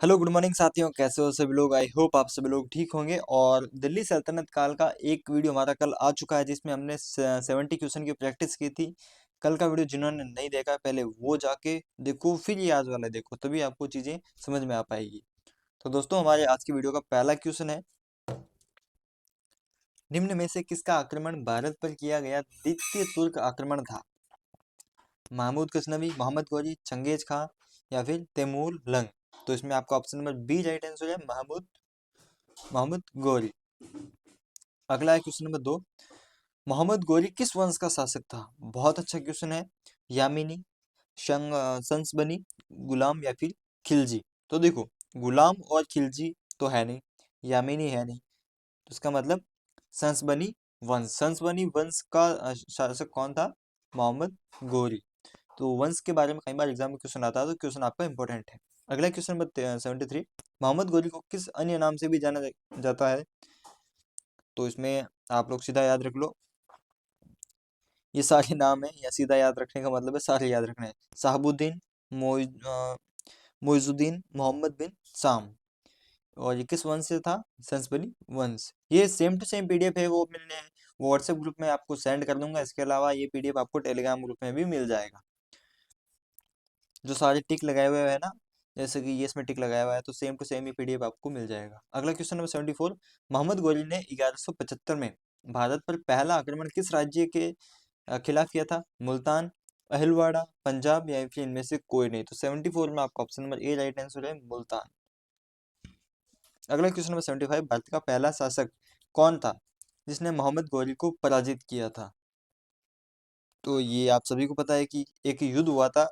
Hello good morning साथियों, कैसे हो सभी लोग। आई होप आप सभी लोग ठीक होंगे। और दिल्ली सल्तनत काल का एक वीडियो हमारा कल आ चुका है जिसमें हमने 70 क्वेश्चन की प्रैक्टिस की थी। कल का वीडियो जिन्होंने नहीं देखा पहले वो जाके देखो, फिर ये आज वाला देखो, तभी आपको चीजें समझ में आ पाएगी। तो दोस्तों, हमारे आज की वीडियो का पहला क्वेश्चन है, निम्न में से किसका आक्रमण भारत पर किया गया द्वितीय तुर्क आक्रमण था? महमूद गजनवी, मोहम्मद गौरी, चंगेज खां या फिर तैमूर लंग। तो इसमें आपका option number B right answer है, मोहम्मद गौरी। अगला है क्वेश्चन नंबर 2, मोहम्मद गौरी किस वंश का शासक था? बहुत अच्छा क्वेश्चन है। यामिनी, संसबनी, गुलाम या फिर खिलजी। तो देखो, गुलाम और खिलजी तो है नहीं, यामिनी है नहीं, तो इसका मतलब संसबनी संसबनी वंश का शासक कौन था? मोहम्मद गौरी। तो वंश के बारे में कई बार एग्जाम में क्वेश्चन आता है, तो क्वेश्चन आपका इंपॉर्टेंट है। अगला क्वेश्चन नंबर 73, मोहम्मद गौरी को किस अन्य नाम से भी जाना जाता है? तो इसमें आप लोग सीधा याद रख लो, ये सारे नाम है, या सीधा याद रखने का मतलब है सारे याद रखने हैं। साहबुद्दीन, मोइजुद्दीन, मोहम्मद बिन साम। और ये किस वंश से था? संसबनी वंश। ये सेम टू सेम पीडीएफ है, वो मैंने व्हाट्सएप ग्रुप में आपको सेंड कर दूंगा। इसके अलावा ये पीडीएफ आपको टेलीग्राम ग्रुप में भी मिल जाएगा। जो सारे टिक लगाए हुए है ना, जैसे कि ये इसमें टिक लगाया हुआ है, तो सेम टू सेम ये पीडीएफ आपको मिल जाएगा। अगला क्वेश्चन नंबर 74, मोहम्मद गोरी ने 1175 में भारत पर पहला आक्रमण किस राज्य के खिलाफ किया था? मुल्तान, अहिलवाड़ा, पंजाब या फिर इनमें से कोई नहीं। तो 74 में आपका option number A right answer है, मुल्तान। अगला क्वेश्चन नंबर 75, भारत का पहला शासक कौन था जिसने मोहम्मद गौरी को पराजित किया था? तो ये आप सभी को पता है कि एक युद्ध हुआ था।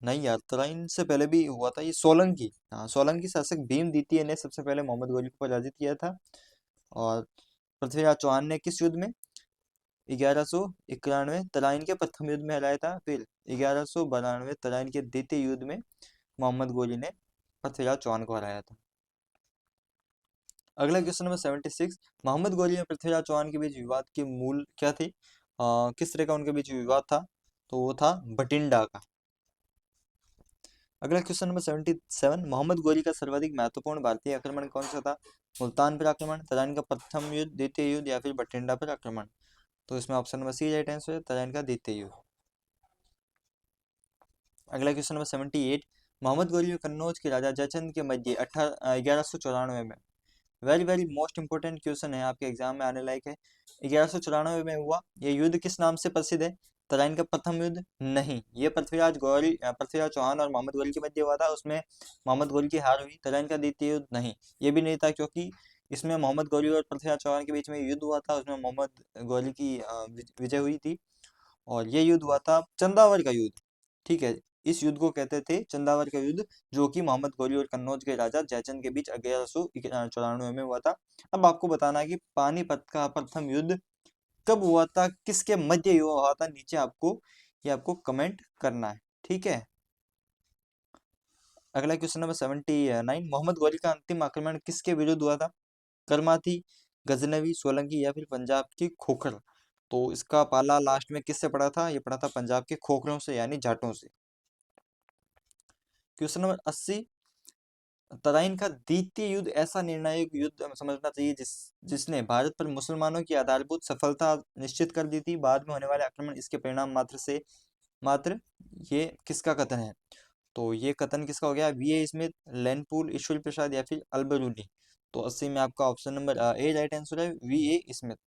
नहीं यार, तराइन से पहले भी हुआ था, ये सोलंकी। हाँ, सोलंकी शासक भीम द्वितीय ने सबसे पहले मोहम्मद गौरी को पराजित किया था। और पृथ्वीराज चौहान ने किस युद्ध में? 1191 तराइन के प्रथम युद्ध में हराया था। फिर 1192 तराइन के द्वितीय युद्ध में मोहम्मद गौरी ने पृथ्वीराज चौहान को हराया था। अगला क्वेश्चन नंबर 76, मोहम्मद गौरी और पृथ्वीराज चौहान के बीच विवाद के मूल क्या थे? किस तरह का उनके बीच विवाद था? तो वो था बठिंडा का। अगला क्वेश्चन नंबर 77, मोहम्मद गौरी का सर्वाधिक महत्वपूर्ण भारतीय आक्रमण कौन सा था? मुल्तान पर आक्रमण, तराइन का प्रथम युद्ध, द्वितीय युद्ध या फिर बठिंडा पर आक्रमण। तो इसमें option number C right answer है, तराइन का द्वितीय युद्ध। अगला क्वेश्चन नंबर 78, मोहम्मद गौरी और कन्नौज के राजा जयचंद के मध्य 1194 में, very very most important question है, आपके एग्जाम में आने लायक है। 1194 में हुआ ये युद्ध किस नाम से प्रसिद्ध है? तराइन का प्रथम युद्ध? नहीं, ये पृथ्वीराज चौहान और मोहम्मद गौरी के मध्य हुआ था, उसमें मोहम्मद गौरी की हार हुई। तराइन का द्वितीय युद्ध? नहीं, ये भी नहीं था, क्योंकि इसमें मोहम्मद गौरी और पृथ्वीराज चौहान के बीच में युद्ध हुआ था, उसमें मोहम्मद गौरी की विजय हुई थी। और ये युद्ध हुआ था चंदावर का युद्ध। ठीक है, इस युद्ध को कहते थे चंदावर का युद्ध, जो कि मोहम्मद गौरी और कन्नौज के राजा जयचंद के बीच 1194 में हुआ था। अब आपको बताना है कि पानीपत का प्रथम युद्ध कब हुआ था, किसके मध्य हुआ था, नीचे आपको ये आपको कमेंट करना है। ठीक है। अगला क्वेश्चन नंबर 79, मोहम्मद गौरी का अंतिम आक्रमण किसके विरुद्ध हुआ था? करमाती, गजनवी, सोलंकी या फिर पंजाब की खोखर। तो इसका पाला लास्ट में किससे पड़ा था? ये पड़ा था पंजाब के खोखरों से, यानी जाटों से। क्वेश्चन नंबर 80, तराइन का द्वितीय युद्ध ऐसा निर्णायक युद्ध समझना चाहिए जिसने भारत पर मुसलमानों की आधारभूत सफलता निश्चित कर दी थी। बाद में होने वाले आक्रमण इसके परिणाम मात्र ये किसका कथन है? तो ये कथन किसका हो गया? वीए स्मिथ, लेनपुल, ईश्वर प्रसाद या फिर अल्बरूनी। तो 80 में आपका option number A right answer है, वीए स्मिथ।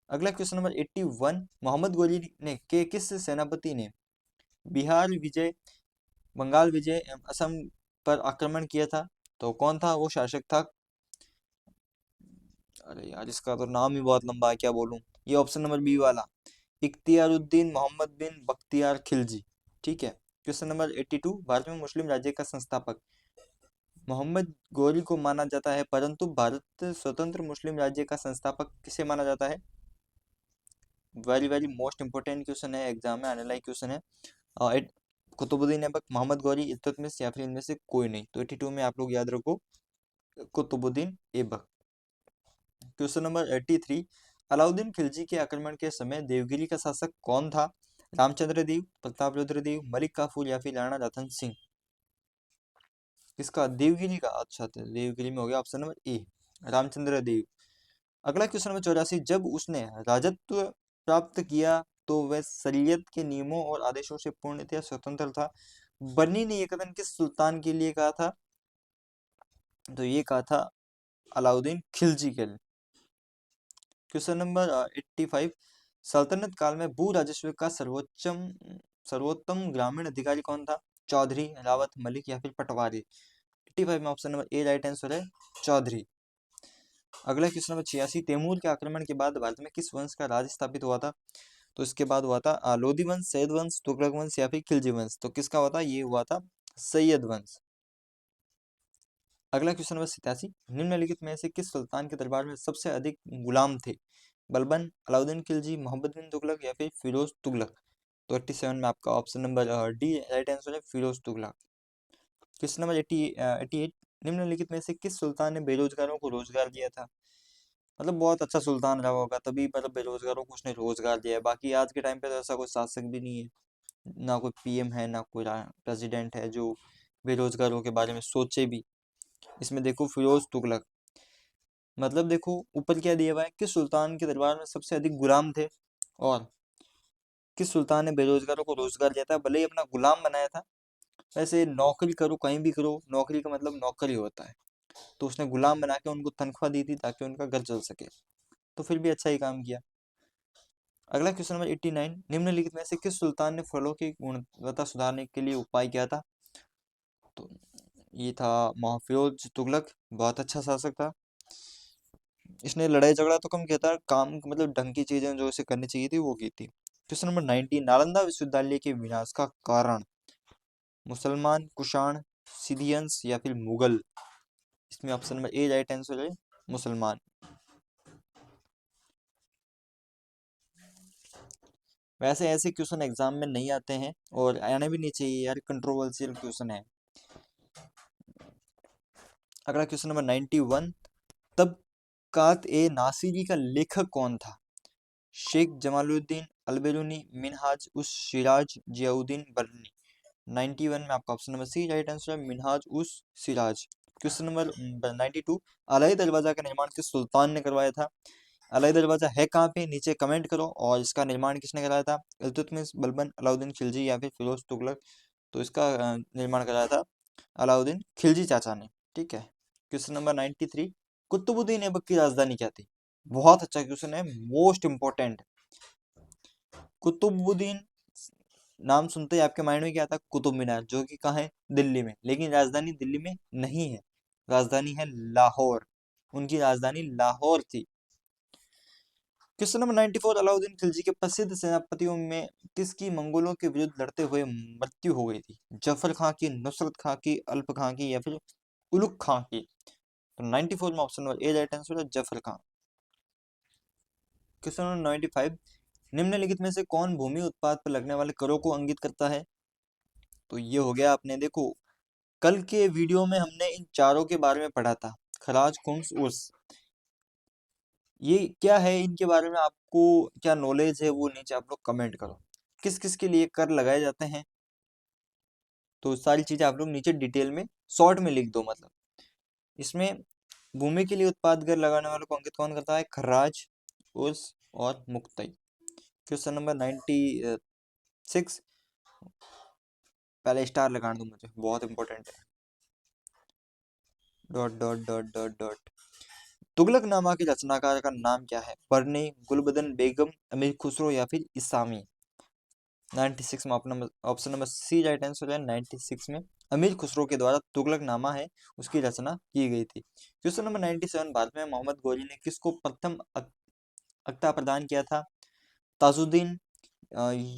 अगला क्वेश्चन नंबर 81, मोहम्मद गोली ने के किस सेनापति ने बिहार विजय, बंगाल विजय एवं असम पर आक्रमण किया था? तो कौन था वो शासक था? अरे यार, इसका तो नाम ही बहुत लंबा है, क्या बोलूं। ये ऑप्शन नंबर बी वाला, इख्तियारुद्दीन मोहम्मद बिन बख्तियार खिलजी। ठीक है। क्वेश्चन नंबर 82, भारत में मुस्लिम राज्य का संस्थापक मोहम्मद गौरी को माना जाता है, परंतु भारत स्वतंत्र मुस्लिम राज्य का संस्थापक किसे माना जाता है? Very very most important question है, एग्जाम में आने लायक क्वेश्चन है। कुतुबुद्दीन ऐबक, मोहम्मद गौरी, इल्तुतमिश या फिर इनमें से कोई नहीं। तो 82 में आप लोग याद रखो, कुतुबुद्दीन ऐबक। क्वेश्चन नंबर 83, अलाउद्दीन खिलजी के आक्रमण के समय देवगिरी का शासक कौन था? रामचंद्र देव, प्रताप रुद्र देव, मलिक काफूर या फिर राणा रतन सिंह। किसका? देवगिरी का। अच्छा, तो देवगिरी में हो गया ऑप्शन नंबर ए, रामचंद्र देव। अगला क्वेश्चन नंबर 84, जब उसने राजत्व प्राप्त किया तो वह शरीयत के नियमों और आदेशों से पूर्णतया स्वतंत्र था। बर्नी ने यह कथन किस सुल्तान के लिए कहा था? तो ये कहा था अलाउद्दीन खिलजी के लिए। क्वेश्चन नंबर 85, सल्तनत काल में भू राजस्व का सर्वोत्तम ग्रामीण अधिकारी कौन था? चौधरी, रावत, मलिक या फिर पटवारी? 85 में option number A right answer है, चौधरी। अगला क्वेश्चन नंबर 86, तैमूर के आक्रमण के बाद भारत में किस वंश का राज स्थापित हुआ था? तो इसके बाद हुआ था लोधी वंश, सैयद वंश, तुगलक वंश या फिर खिलजी वंश? तो किसका हुआ था? ये हुआ था सैयद वंश। अगला क्वेश्चन नंबर 87, निम्नलिखित में से किस सुल्तान के दरबार में सबसे अधिक गुलाम थे? बलबन, अलाउद्दीन खिलजी, मोहम्मद बिन तुगलक या फिर फिरोज तुगलक? तो 87 में आपका option number D right answer है, फिरोज तुगलक। क्वेश्चन नंबर 88, निम्नलिखित में से किस सुल्तान ने बेरोजगारों को रोजगार दिया था? मतलब बहुत अच्छा सुल्तान रहा होगा, तभी मतलब बेरोजगारों को उसने रोजगार दिया है। बाकी आज के टाइम पे तो ऐसा कोई शासक भी नहीं है, ना कोई पीएम है, ना कोई प्रेसिडेंट है जो बेरोजगारों के बारे में सोचे भी। इसमें देखो फिरोज तुगलक, मतलब देखो ऊपर क्या दिया हुआ है, किस सुल्तान के दरबार में सबसे अधिक गुलाम थे और किस सुल्तान ने बेरोजगारों को रोजगार दिया था, भले ही अपना गुलाम बनाया था। वैसे नौकरी करो कहीं भी करो, नौकरी का मतलब नौकरी होता है, तो उसने गुलाम बना के उनको तनख्वाह दी थी ताकि उनका घर चल सके, तो फिर भी अच्छा ही काम किया। अगला क्वेश्चन नंबर 89, निम्नलिखित में से किस सुल्तान ने फलों की गुणवत्ता सुधारने के लिए उपाय किया था? तो ये था फिरोज तुगलक, बहुत अच्छा शासक था। इसने लड़ाई झगड़ा तो कम किया था, काम मतलब ढंग की चीजें जो इसे करनी चाहिए थी वो की थी। क्वेश्चन नंबर 90, नालंदा विश्वविद्यालय के विनाश का कारण? मुसलमान, कुषाण, सिदियंस या फिर मुगल? इसमें option number A right answer है, मुसलमान। वैसे ऐसे क्वेश्चन एग्जाम में नहीं आते हैं और आने भी नहीं चाहिए यार, कंट्रोवर्शियल क्वेश्चन है। अगला क्वेश्चन नंबर 91, तबकात ए नासिरी का लेखक कौन था? शेख जमालुद्दीन अलबेरुनी, मिनहाज उस सिराज, जियाउद्दीन बर्नी? 91 में आपका option number C right answer है, मिनहाज उस सिराज। क्वेश्चन नंबर 92, अलाई दरवाजा का निर्माण किस सुल्तान ने करवाया था? अलाई दरवाजा है कहाँ पे, नीचे कमेंट करो, और इसका निर्माण किसने कराया था? इल्तुतमिश, बलबन, अलाउद्दीन खिलजी या फिर फिरोज तुगलक? तो इसका निर्माण कराया था अलाउद्दीन खिलजी चाचा ने। ठीक है। क्वेश्चन नंबर 93, कुतुबुद्दीन ऐबक की राजधानी क्या थी? बहुत अच्छा क्वेश्चन है, मोस्ट इंपॉर्टेंट। कुतुबुद्दीन नाम सुनते ही आपके माइंड में क्या आता है? कुतुब मीनार, जो कि कहाँ है? दिल्ली में, लेकिन राजधानी दिल्ली में नहीं है, राजधानी है लाहौर। उनकी राजधानी लाहौर थी। क्वेश्चन नंबर 94, अलाउद्दीन खिलजी के प्रसिद्ध सेनापतियों में किसकी मंगोलों के विरुद्ध लड़ते हुए मृत्यु हो गई थी? जफर खां की, नुसरत खां की, अल्प खां की या फिर उलुग खां की? तो 94 में option number A right answer है, जफर खां। क्वेश्चन नंबर 95, निम्नलिखित में से कौन भूमि उत्पाद पर लगने वाले करों को इंगित करता है? तो ये हो गया, आपने देखो कल के वीडियो में हमने इन चारों के बारे में पढ़ा था, खराज, खुम्स, उर्स। ये क्या है, इनके बारे में आपको क्या नॉलेज है वो नीचे आप लोग कमेंट करो। किस किस के लिए कर लगाए जाते हैं, तो सारी चीजें आप लोग नीचे डिटेल में शॉर्ट में लिख दो। मतलब इसमें भूमि के लिए उत्पाद कर लगाने वालों को अंकित कौन करता है? खर्राज, उर्स और मुक्तई। क्वेश्चन नंबर 96, पहले स्टार लगाने दो मुझे, बहुत इंपॉर्टेंट है। Dot dot dot dot dot. Tughlaqnama के रचनाकार का नाम क्या है? बर्नी, गुलबदन बेगम, अमीर खुसरो या फिर इसामी? 96 में option number C right answer है, 96 में अमीर खुसरो के द्वारा तुगलकनामा है उसकी रचना की गई थी। क्वेश्चन नंबर 97, भारत में मोहम्मद गोरी ने किसको प्रथम अख्ता प्रदान किया था? ताजुद्दीन,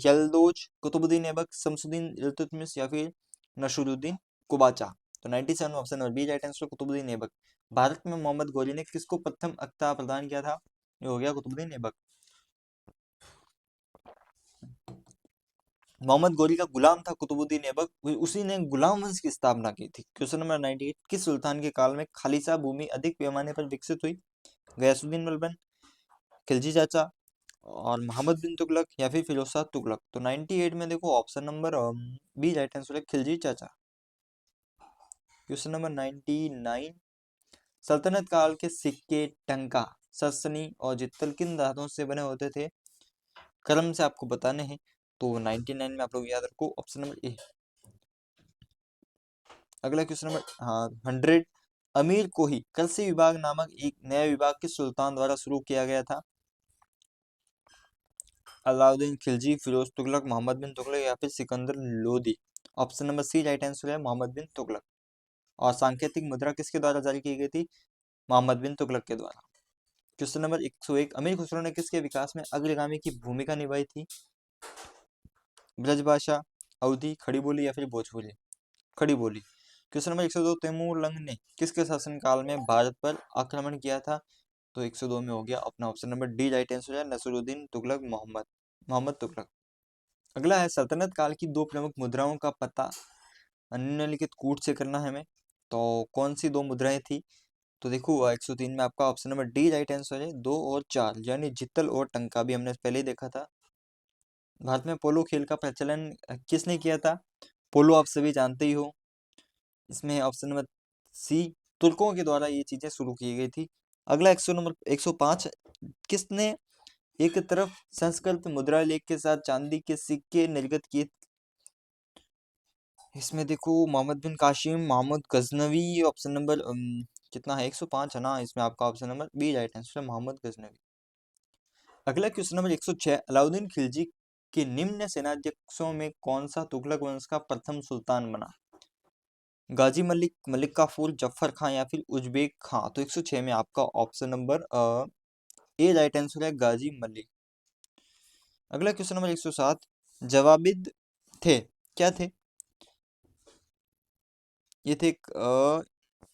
यलदोज, कुतुबुद्दीन ऐबक, शमसुद्दीन इल्तुतमिश या फिर नसरुद्दीन कुबाचा? तो 97 option number B right answer, Qutubuddin Aibak. Bharat में मोहम्मद गोरी ने किसको प्रथम अख्ता प्रदान किया था? ये हो गया कुतुबुद्दीन ऐबक। मोहम्मद गोरी का गुलाम था कुतुबुद्दीन ऐबक, उसी ने गुलाम वंश की स्थापना की थी। क्वेश्चन नंबर 98, किस सुल्तान के काल में खालिसा भूमि अधिक पैमाने पर विकसित हुई? गयासुद्दीन बलबन, खिलजी चाचा और मोहम्मद बिन तुगलक या फिर फिरोज शाह तुगलक? तो 98 में देखो option number B right answer है, खिलजी चाचा। क्वेश्चन नंबर 99, सल्तनत काल के सिक्के टंका, ससनी और जित्तल किन धातुओं से बने होते थे? क्रम से आपको बताने हैं। तो 99 में आप लोग याद रखो ऑप्शन नंबर ए। अगला क्वेश्चन नंबर 100, अमीर कोही कृषि विभाग नामक एक नया विभाग किस सुल्तान द्वारा शुरू किया गया था? अलाउद्दीन खिलजी, फिरोज तुगलक, मोहम्मद बिन तुगलक या फिर Sikandar Lodi? Option number C right answer है, मोहम्मद बिन तुगलक। और सांकेतिक मुद्रा किसके द्वारा जारी की गई थी? मोहम्मद बिन तुगलक के द्वारा। क्वेश्चन नंबर 101, अमीर खुसरो ने किसके विकास में अग्रगामी की भूमिका निभाई थी? ब्रजभाषा, अवधी, खड़ी बोली या फिर भोजपुरी? खड़ी बोली। क्वेश्चन नंबर 102, तैमूर लंग ने किसके शासनकाल में भारत पर आक्रमण किया था? तो 102 में हो गया अपना option number D right answer है, नसरुद्दीन तुगलक, मोहम्मद तुगलक। अगला है सल्तनत काल की दो प्रमुख मुद्राओं का पता निम्नलिखित कूट से करना है हमें। तो कौन सी दो मुद्राएं थी? तो देखो 103 में आपका option number D right answer है, 2 और 4, यानी जित्तल और टंका भी हमने पहले ही देखा था। भारत में पोलो खेल का प्रचलन किसने किया था? पोलो आप सभी जानते ही हो। इसमें ऑप्शन नंबर सी, तुर्कों के द्वारा ये चीजें शुरू की गई थी। अगला 105, किसने एक तरफ संस्कृत मुद्रा लेख के साथ चांदी के सिक्के निर्गत किए? इसमें देखो मोहम्मद बिन कासिम, मोहम्मद गजनवी, ऑप्शन नंबर कितना है 105 है ना, इसमें आपका option number B right answer है, मोहम्मद गजनवी। अगला क्वेश्चन नंबर 106, अलाउद्दीन खिलजी के निम्न सेनाध्यक्षों में कौन सा तुगलक वंश का प्रथम सुल्तान बना? गाजी मलिक, मलिक काफूर, जफर खां या फिर उज्बेक खां? तो 106 में आपका option number A right answer है, गाजी मलिक। अगला क्वेश्चन नंबर 107, जवाबिद थे, क्या थे? ये थे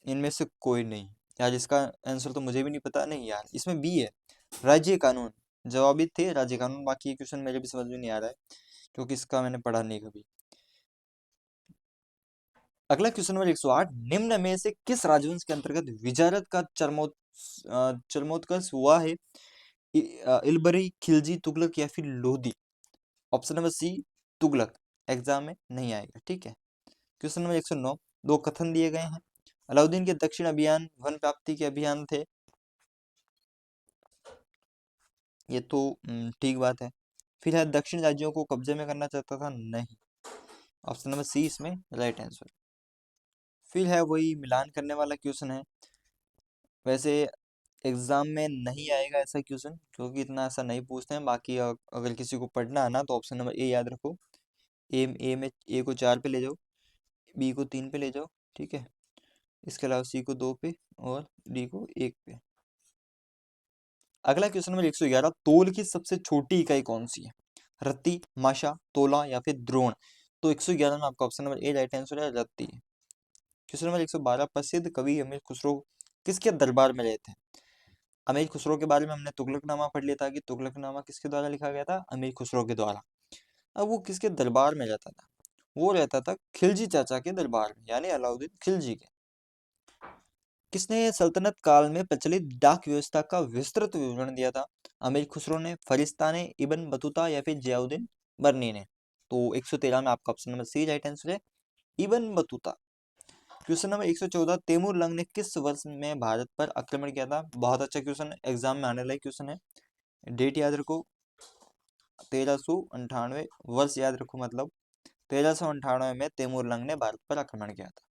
इनमें से कोई नहीं यार, इसका आंसर तो मुझे भी नहीं पता। नहीं यार, इसमें बी है, राज्य कानून। जवाबिद थे राज्य कानून। बाकी ये क्वेश्चन मेरे भी समझ में नहीं आ रहा है क्योंकि इसका मैंने पढ़ा नहीं कभी। अगला क्वेश्चन नंबर 108, निम्न में से किस राजवंश के अंतर्गत विजारत का चरमोत्कर्ष हुआ है? इलबरी, खिलजी, तुगलक या फिर Lodhi? Option number C, Tughlaq. Exam में नहीं आएगा, ठीक है। क्वेश्चन नंबर 109, दो कथन दिए गए हैं। अलाउद्दीन के दक्षिण अभियान वन प्राप्ति के अभियान थे, ये तो ठीक बात है। फिर है दक्षिण राज्यों को कब्जे में करना चाहता था, नहीं। ऑप्शन नंबर सी इसमें राइट आंसर। फिर है वही मिलान करने वाला क्वेश्चन है। वैसे एग्जाम में नहीं आएगा ऐसा क्वेश्चन क्योंकि इतना ऐसा नहीं पूछते हैं। बाकी अगर किसी को पढ़ना है ना तो ऑप्शन नंबर ए याद रखो। ए को 4 पे ले जाओ, बी को 3 पे ले जाओ, ठीक है। इसके अलावा सी को 2 पे और डी को 1 पे। अगला क्वेश्चन नंबर 111, तोल की सबसे छोटी इकाई कौन सी है? रत्ती, माशा, तोला या फिर द्रोण? तो 111 में आपका option number A right answer है, रत्ती। क्वेश्चन नंबर 112, प्रसिद्ध कवि अमीर खुसरो किसके दरबार में रहे थे? अमीर खुसरो के बारे में हमने तुगलकनामा पढ़ लिया था कि तुगलकनामा किसके द्वारा लिखा गया था? अमीर खुसरो के द्वारा। अब वो किसके दरबार में रहता था? वो रहता था खिलजी चाचा के दरबार में, यानी अलाउद्दीन खिलजी के। किसने सल्तनत काल में प्रचलित डाक व्यवस्था का विस्तृत विवरण दिया था? अमीर खुसरो ने, फरिश्ता ने, इब्न बतूता या फिर जियाउद्दीन बर्नी ने? तो 113 में आपका option number C right answer है, Ibn Battuta. Question number 114, Timur Lang ने किस वर्ष में भारत पर आक्रमण किया था? बहुत अच्छा क्वेश्चन, एग्जाम में आने वाला क्वेश्चन है। डेट याद रखो, 1398 वर्ष याद रखो, मतलब 1398 में तैमूर लंग ने भारत पर आक्रमण किया था।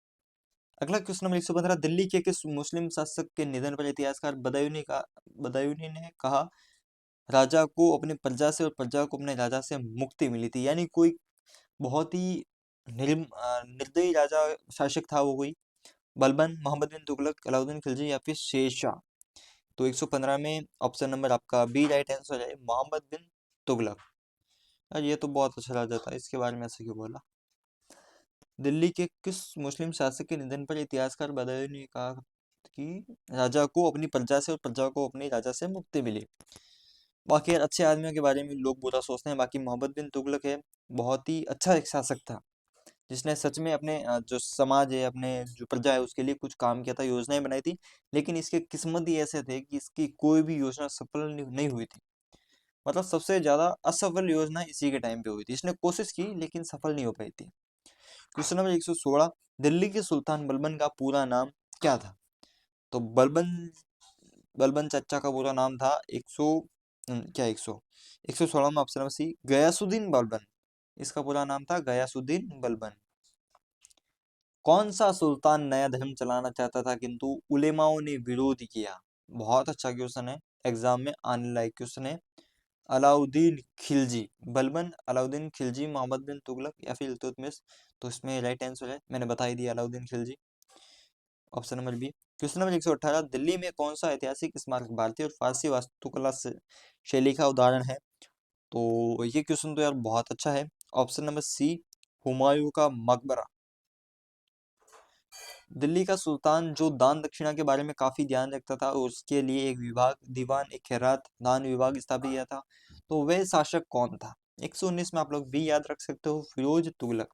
अगला क्वेश्चन नंबर 115, दिल्ली के किस मुस्लिम शासक के निधन पर इतिहासकार बदायूनी ने कहा, राजा को अपनी प्रजा से और प्रजा को अपने राजा से मुक्ति मिली थी? यानी कोई बहुत ही निर्दयी राजा शासक था वो कोई? बलबन, मोहम्मद बिन तुगलक, अलाउद्दीन खिलजी या फिर शेरशाह? तो 115 में ऑप्शन नंबर आपका बी राइट आंसर है, मोहम्मद बिन तुगलक। यार ये तो बहुत अच्छा राजा था, इसके बारे में ऐसे क्यों बोला? दिल्ली के किस मुस्लिम शासक के निधन पर इतिहासकार बदायूं ने कहा कि राजा को अपनी प्रजा से और प्रजा को अपनी राजा से मुक्ति मिली? बाकी यार अच्छे आदमियों के बारे में लोग बुरा सोचते हैं। बाकी मोहम्मद बिन तुगलक है, बहुत ही अच्छा एक शासक था जिसने सच में अपने जो समाज है, अपने जो प्रजा है उसके लिए कुछ काम किया था, योजनाएं बनाई थी। लेकिन इसके किस्मत ही ऐसे थे कि इसकी कोई भी योजना सफल नहीं हुई थी। मतलब सबसे ज्यादा असफल योजना इसी के टाइम पे हुई थी। इसने कोशिश की लेकिन सफल नहीं हो पाई थी। क्वेश्चन नंबर 116, दिल्ली के सुल्तान बलबन का पूरा नाम क्या था? तो बलबन बलबन चच्चा का पूरा नाम था 116 में option number C Ghiyasuddin Balban. इसका पूरा नाम था गयासुद्दीन बलबन। कौन सा सुल्तान नया धर्म चलाना चाहता था किंतु उलेमाओं ने विरोध किया? बहुत अच्छा क्वेश्चन है, एग्जाम में आने लायक क्वेश्चन है। अलाउद्दीन खिलजी बलबन, अलाउद्दीन खिलजी, मोहम्मद बिन तुगलक या फिर इल्तुतमिश। तो इसमें राइट आंसर है, मैंने बता ही दिया, Alauddin Khilji, option number B. Question number 118, Delhi में कौन सा ऐतिहासिक स्मारक भारतीय और फारसी वास्तुकला शैली का उदाहरण है? तो ये क्वेश्चन तो यार बहुत अच्छा है, ऑप्शन नंबर सी हुमायूं का मकबरा। दिल्ली का सुल्तान जो दान दक्षिणा के बारे में काफी ध्यान रखता था, उसके लिए एक विभाग दीवान ए खैरात दान विभाग स्थापित किया था। तो वह शासक कौन था? 119 में आप लोग भी याद रख सकते हो, फिरोज तुगलक।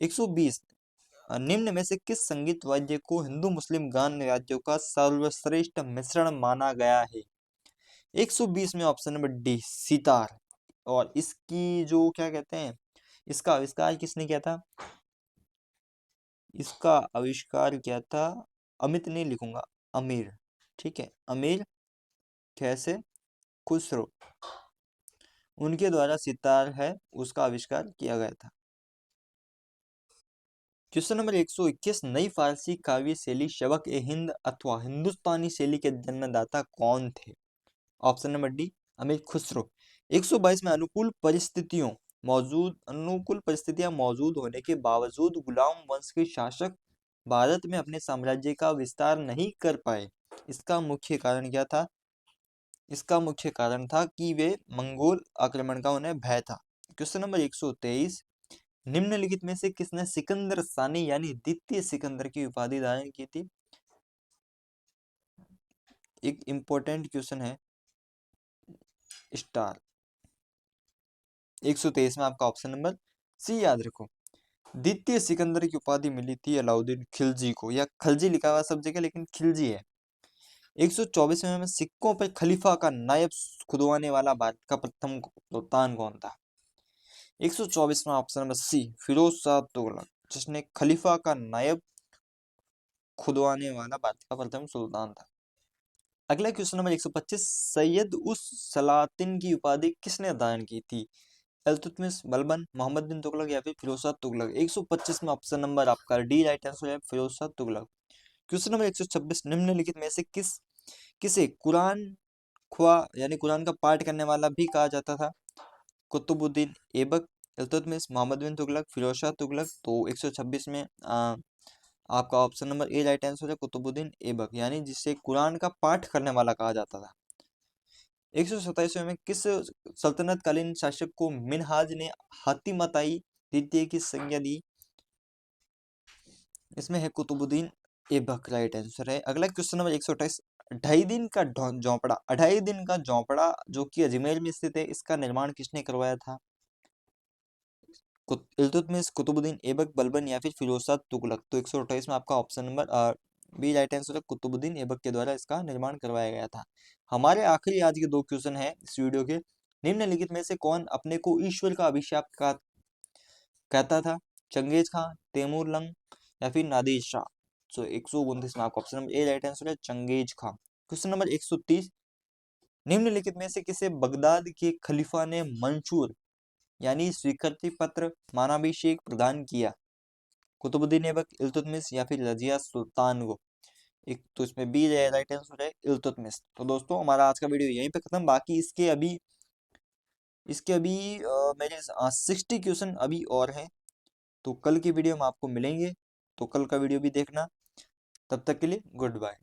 120, निम्न में से किस संगीत वाद्य को हिंदू मुस्लिम गान राज्यों का सर्वश्रेष्ठ मिश्रण माना गया है? 120 में ऑप्शन नंबर डी सितार। और इसकी जो क्या कहते हैं, इसका आविष्कार किसने किया था? इसका आविष्कार किया था, अमित नहीं लिखूंगा, अमीर, ठीक है, अमीर कैसे खुसरो, उनके द्वारा सितार है उसका आविष्कार किया गया था। क्वेश्चन नंबर 121, नई फारसी काव्य शैली शबक ए हिंद अथवा हिंदुस्तानी शैली के जन्मदाता कौन थे? ऑप्शन नंबर डी अमीर खुसरो। 122 में अनुकूल परिस्थितियां मौजूद होने के बावजूद गुलाम वंश के शासक भारत में अपने साम्राज्य का विस्तार नहीं कर पाए। इसका मुख्य कारण क्या था? इसका मुख्य कारण था कि वे मंगोल आक्रमण का उन्हें भय था। क्वेश्चन नंबर 123, निम्नलिखित में से किसने सिकंदर सानी यानी द्वितीय सिकंदर की उपाधि धारण की थी? एक इंपॉर्टेंट क्वेश्चन है स्टार। 123 में आपका ऑप्शन नंबर सी याद रखो। द्वितीय सिकंदर की उपाधि मिली थी अलाउद्दीन खिलजी को, या खलजी लिखा हुआ सब जगह लेकिन खिलजी है। 124 में सिक्कों पर खलीफा का नायब खुदवाने वाला भारत का प्रथम सुल्तान कौन था? 124 में option number C Firoz Shah Tughlaq, जिसने खलीफा का नायब खुदवाने वाला भारत का प्रथम सुल्तान था। अगला क्वेश्चन नंबर 125, सैयद उस सलातिन की उपाधि किसने धारण की थी? इल्तुतमिश, बलबन, मोहम्मद बिन तुगलक या फिर फिरोज शाह तुगलक। 125 में ऑप्शन नंबर आपका डी राइट आंसर है, फिरोज शाह तुगलक। क्वेश्चन नंबर 126, निम्नलिखित में से किसे कुरान ख्वा यानी कुरान का पाठ करने वाला भी कहा जाता था? कुतुबुद्दीन ऐबक, इल्तुतमिश, मोहम्मद बिन तुगलक, फिरोज शाह तुगलक। तो 126 में आपका option number A right answer है, कुतुबुद्दीन ऐबक, यानी जिसे कुरान का पाठ करने वाला कहा जाता था। 127 में किस सल्तनत कालीन शासक को मिनहाज ने हातिमताई द्वितीय की संज्ञा दी? इसमें है कुतुबुद्दीन ऐबक, राइट आंसर है। अगला क्वेश्चन नंबर 128, अढ़ाई दिन का झोंपड़ा जो कि अजमेर में स्थित है, इसका निर्माण किसने करवाया था? इल्तुतमिश, कुतुबुद्दीन ऐबक, बलबन या फिर फिरोज शाह तुगलक। तो 128 में आपका option number B right answer है, कुतुबुद्दीन ऐबक के द्वारा इसका निर्माण करवाया गया था। हमारे आखिरी आज के दो क्वेश्चन है इस वीडियो के। निम्नलिखित में से कौन अपने को ईश्वर का अभिशाप कहता था? चंगेज खान, तैमूर या फिर नादिर शाह। तो 129 में आपका option number A right answer है, चंगेज खान। क्वेश्चन नंबर 130, निम्नलिखित में से किसे बगदाद के खलीफा ने मंशूर यानी स्वीकृति पत्र मानाभिषेक प्रदान किया? कुतुबुद्दीन ऐबक, इल्तुतमिश या फिर रजिया सुल्तान को। एक तो इसमें बी राइट आंसर है, इल्तुतमिश। तो दोस्तों हमारा आज का वीडियो यहीं पे खत्म। बाकी इसके अभी मेरे 60 क्वेश्चन अभी और हैं, तो कल की वीडियो में आपको मिलेंगे, तो कल का वीडियो भी देखना। तब तक के लिए गुड बाय।